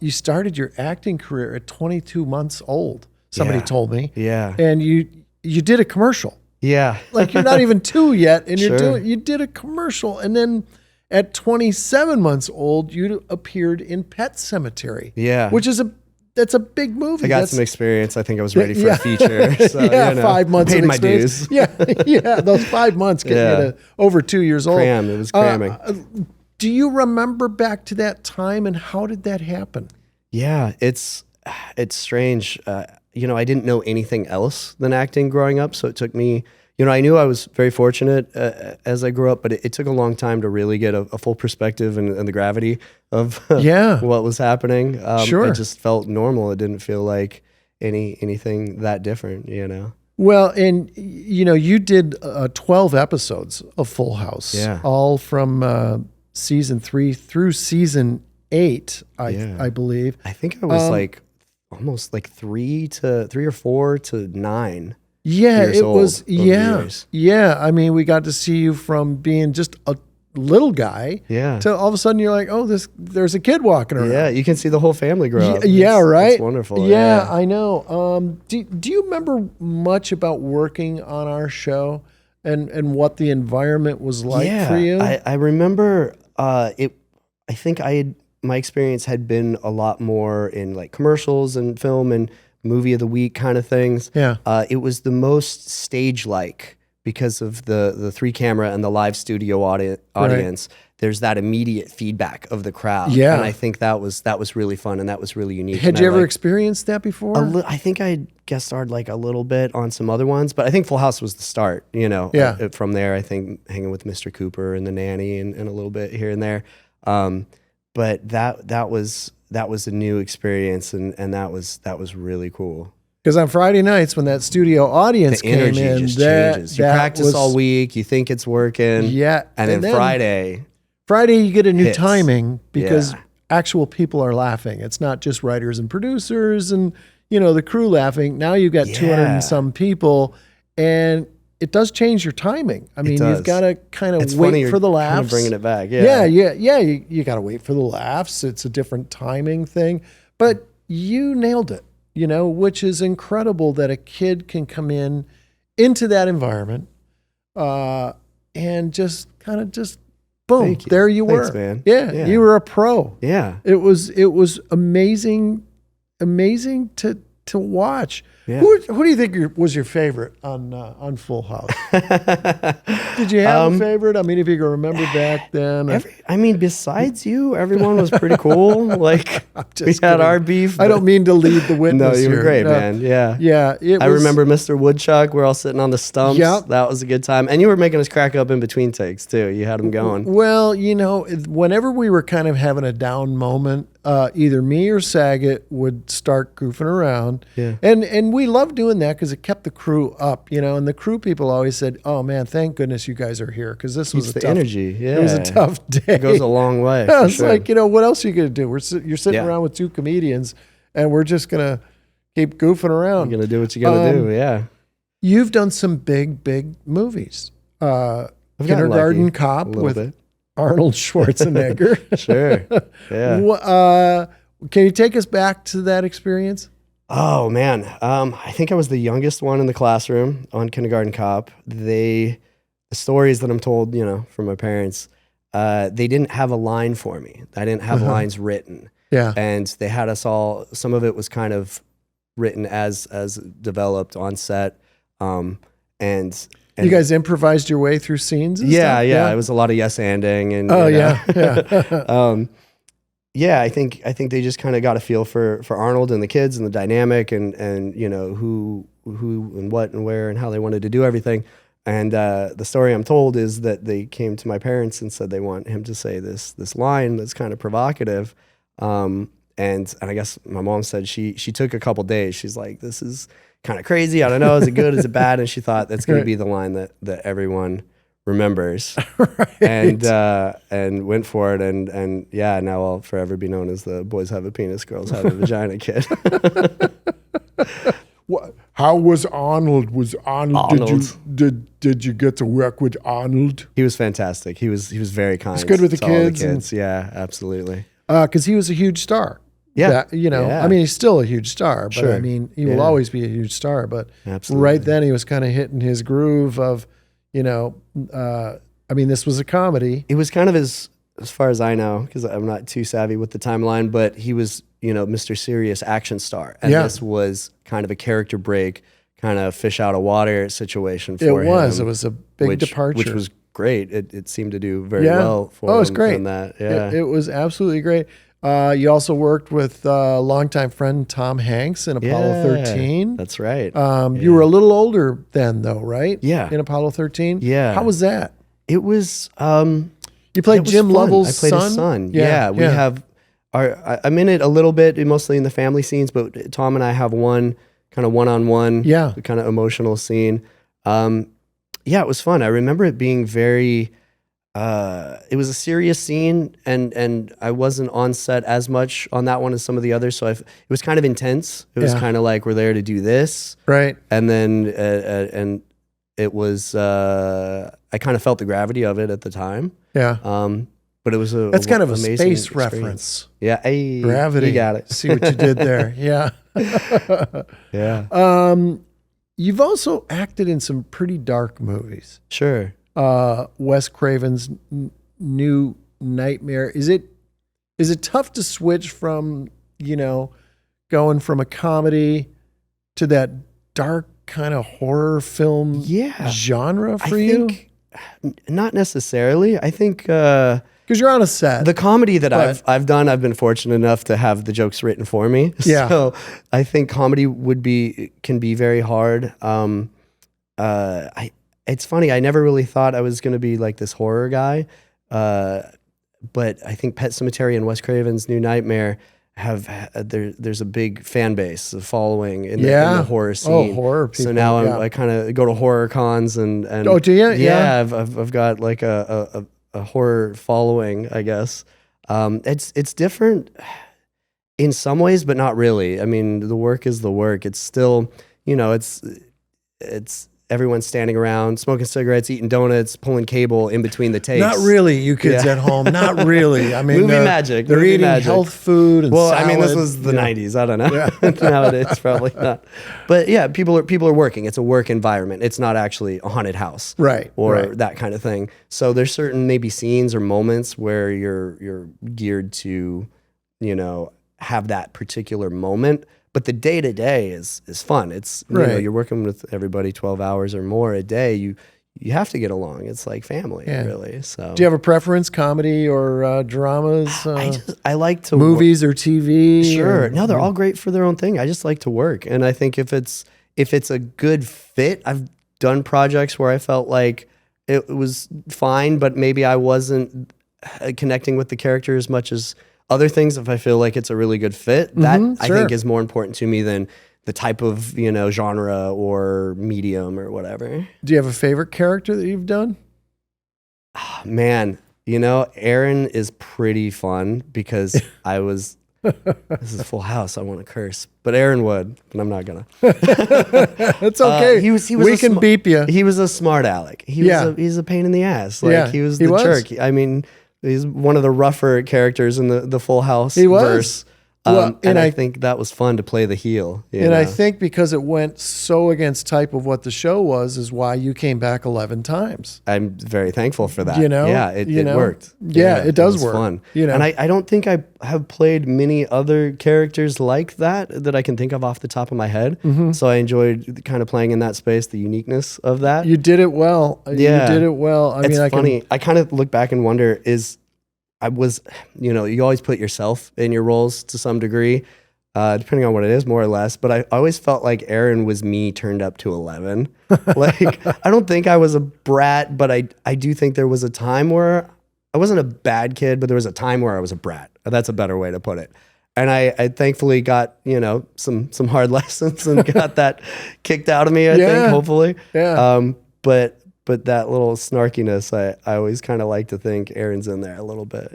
You started your acting career at 22 months old. Somebody told me. Yeah. And you did a commercial. Yeah. Like you're not even 2 yet, and Sure. you did a commercial, and then at 27 months old, you appeared in Pet Cemetery. Yeah. Which is that's a big movie. I got some experience. I think I was ready for a feature. So, 5 months paid of my experience. dues. Yeah. Those 5 months get you to over 2 years old. It was cramming. Do you remember back to that time, and how did that happen? Yeah, it's strange. I didn't know anything else than acting growing up, so it took me. I knew I was very fortunate as I grew up, but it took a long time to really get a full perspective and the gravity of what was happening. Sure. It just felt normal. It didn't feel like anything that different. Well, and you did 12 episodes of Full House, all from season 3 through season 8, I believe. I think I was almost like 3 or 4 to 9. Yeah, years it old was. over the years. Yeah. I mean, we got to see you from being just a little guy, to all of a sudden you're like, oh, there's a kid walking around. Yeah, you can see the whole family grow up. Right. It's wonderful. Yeah, I know. Do you remember much about working on our show and what the environment was like for you? I remember it. I think my experience had been a lot more in like commercials and film and movie of the week kind of things. Yeah. It was the most stage-like because of the 3-camera and the live studio audience. Right. There's that immediate feedback of the crowd. Yeah. And I think that was really fun and that was really unique. Had you ever experienced that before? I think I guest starred like a little bit on some other ones, but I think Full House was the start, Yeah. From there, I think hanging with Mr. Cooper and the nanny and a little bit here and there. But that was a new experience and that was really cool. Because on Friday nights when that studio audience the energy came in, just changes. You practice all week, you think it's working. Yeah. And then Friday you get a new hits. timing because actual people are laughing. It's not just writers and producers and the crew laughing. Now you've got 200 and some people, and it does change your timing. I mean, you've got to kind of wait for the laughs. Kind of bringing it back. Yeah. You got to wait for the laughs. It's a different timing thing, but you nailed it, which is incredible that a kid can come into that environment, and just boom, there you were. Thanks, man. Yeah, you were a pro. Yeah. It was amazing to watch. Yeah. Who do you think was your favorite on Full House? Did you have a favorite? I mean, if you can remember back then. Besides you, everyone was pretty cool. Like, we had our beef. I don't mean to lead the witness. No, you were here. great, man. Yeah. Yeah. I remember Mr. Woodchuck. We're all sitting on the stumps. Yep. That was a good time. And you were making us crack up in between takes, too. You had them going. Well, whenever we were kind of having a down moment, either me or Saget would start goofing around. Yeah. And we loved doing that because it kept the crew up, and the crew people always said, oh man, thank goodness you guys are here because this was energy. Yeah. It was a tough day. It goes a long way. It's like, what else are you going to do? You're sitting around with 2 comedians and we're just going to keep goofing around. You're going to do what you got to do. Yeah. You've done some big movies. Kindergarten Cop with Arnold Schwarzenegger. Sure. Yeah. Can you take us back to that experience? Oh man. I think I was the youngest one in the classroom on Kindergarten Cop. The stories that I'm told, from my parents, they didn't have a line for me. I didn't have lines written. Yeah. And they had us all, some of it was kind of written as developed on set. And you guys improvised your way through scenes and stuff? Yeah. It was a lot of yes-anding and yeah. I think they just kind of got a feel for Arnold and the kids and the dynamic and who and what and where and how they wanted to do everything. And the story I'm told is that they came to my parents and said they want him to say this line that's kind of provocative. And I guess my mom said she took a couple days. She's like, this is kind of crazy. I don't know. Is it good? Is it bad? And she thought that's going to be the line that everyone remembers. Right. And went for it. And now I'll forever be known as the boys have a penis, girls have a vagina kid. How was Arnold? Did you get to work with Arnold? He was fantastic. He was very kind. He's good with the to all kids. Yeah, absolutely. Because he was a huge star. Yeah. I mean, he's still a huge star, but I Sure. mean, he will always be a huge star. But Absolutely. right then, he was kind of hitting his groove of, I mean, this was a comedy. It was kind of as far as I know, because I'm not too savvy with the timeline, but he was, Mr. Serious action star. And this was kind of a character break, kind of fish out of water situation for him. It was a big departure. Which was great. It seemed to do very well for him. Oh, it's great. In that. Yeah. It was absolutely great. You also worked with longtime friend Tom Hanks in Apollo 13. That's right. You were a little older then, though, right? Yeah. In Apollo 13? Yeah. How was that? It was... you played Jim fun. Lovell's I played son? his son. Yeah. We have... I'm in it a little bit, mostly in the family scenes, but Tom and I have one kind of one-on-one kind of emotional scene. It was fun. I remember it being very... it was a serious scene, and I wasn't on set as much on that one as some of the others, so it was kind of intense. It was kind of like, we're there to do this. Right. And then, and it was, I kind of felt the gravity of it at the time. Yeah. But it was That's kind of a amazing space experience. reference. Yeah. Hey, Gravity. You got it. See what you did there. Yeah. Yeah. You've also acted in some pretty dark movies. Sure. Wes Craven's New Nightmare. Is it tough to switch from, going from a comedy to that dark kind of horror film genre for you? Not necessarily. I think because you're on a set. The comedy that I've done, I've been fortunate enough to have the jokes written for me. Yeah. So I think comedy can be very hard. It's funny. I never really thought I was going to be like this horror guy, but I think Pet Sematary and Wes Craven's New Nightmare there's a big fan base, a following in the horror scene. Oh, horror people. So now I kind of go to horror cons and oh, do you? Yeah, I've got like a horror following, I guess. It's different in some ways, but not really. I mean, the work is the work. It's still, it's everyone's standing around, smoking cigarettes, eating donuts, pulling cable in between the takes. Not really, you kids at home. Not really. I mean, movie magic. They're eating health food and salad. I mean, this was the 90s. I don't know. Nowadays, probably not. But yeah, people are working. It's a work environment. It's not actually a haunted house, right? Or that kind of thing. So there's certain maybe scenes or moments where you're geared to, have that particular moment. But the day to day is fun. It's you're working with everybody 12 hours or more a day. You have to get along. It's like family, really. So, do you have a preference, comedy or dramas? I like to movies or TV. Sure, no, they're all great for their own thing. I just like to work, and I think if it's a good fit, I've done projects where I felt like it was fine, but maybe I wasn't connecting with the character as much as other things. If I feel like it's a really good fit, that I think is more important to me than the type of, genre or medium or whatever. Do you have a favorite character that you've done? Oh, man, Aaron is pretty fun because I was, this is Full House. I want to curse, but Aaron would, but I'm not gonna. That's okay. We can beep you. He was a smart aleck. He's a pain in the ass. Like he was the jerk. I mean, he's one of the rougher characters in the Full House verse. And I think that was fun to play the heel. I think because it went so against type of what the show was is why you came back 11 times. I'm very thankful for that. Yeah, it worked. Yeah, it does work. Fun. And I don't think I have played many other characters like that I can think of off the top of my head. Mm-hmm. So I enjoyed kind of playing in that space, the uniqueness of that. You did it well. Yeah. You did it well. It's funny. I kind of look back and wonder you always put yourself in your roles to some degree, depending on what it is, more or less. But I always felt like Aaron was me turned up to 11. Like, I don't think I was a brat, but I do think there was a time where I wasn't a bad kid, but there was a time where I was a brat. That's a better way to put it. And I thankfully got, some hard lessons and got that kicked out of me, I think, hopefully. Yeah. But that little snarkiness, I always kind of like to think Aaron's in there a little bit.